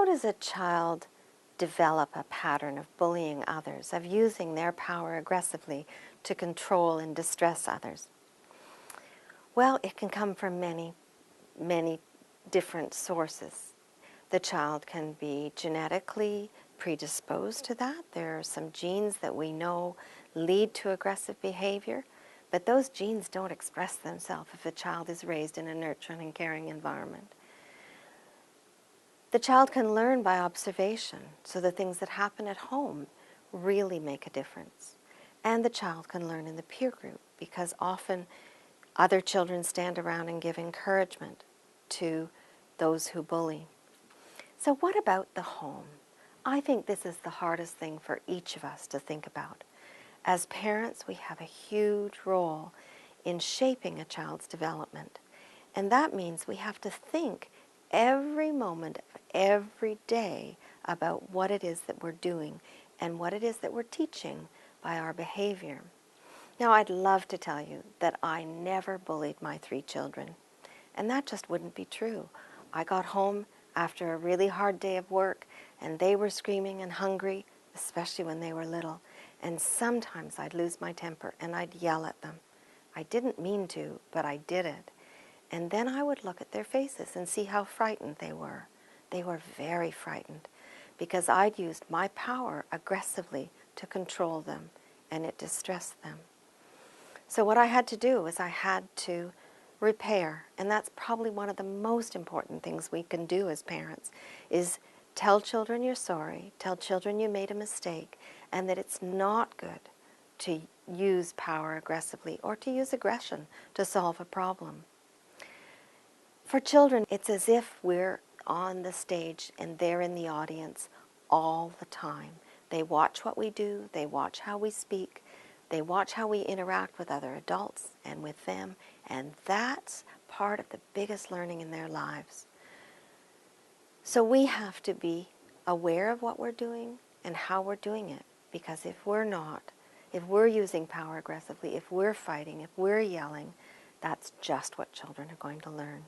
how does a child develop a pattern of bullying others, of using their power aggressively to control and distress others? Well, it can come from many, many different sources. The child can be genetically predisposed to that. There are some genes that we know lead to aggressive behavior, but those genes don't express themselves if a child is raised in a nurturing and caring environment. The child can learn by observation, so the things that happen at home really make a difference. And the child can learn in the peer group, because often other children stand around and give encouragement to those who bully. So what about the home? I think this is the hardest thing for each of us to think about. As parents, we have a huge role in shaping a child's development. And that means we have to think every moment of every day about what it is that we're doing and what it is that we're teaching by our behavior. Now, I'd love to tell you that I never bullied my 3 children, and that just wouldn't be true. I got home after a really hard day of work, and they were screaming and hungry, especially when they were little, and sometimes I'd lose my temper and I'd yell at them. I didn't mean to, but I did it. And then I would look at their faces and see how frightened they were. They were very frightened because I'd used my power aggressively to control them, and it distressed them. So what I had to do is I had to repair, and that's probably one of the most important things we can do as parents, is tell children you're sorry, tell children you made a mistake, and that it's not good to use power aggressively or to use aggression to solve a problem. For children, it's as if we're on the stage and they're in the audience all the time. They watch what we do, they watch how we speak, they watch how we interact with other adults and with them, and that's part of the biggest learning in their lives. So we have to be aware of what we're doing and how we're doing it, because if we're not, if we're using power aggressively, if we're fighting, if we're yelling, that's just what children are going to learn.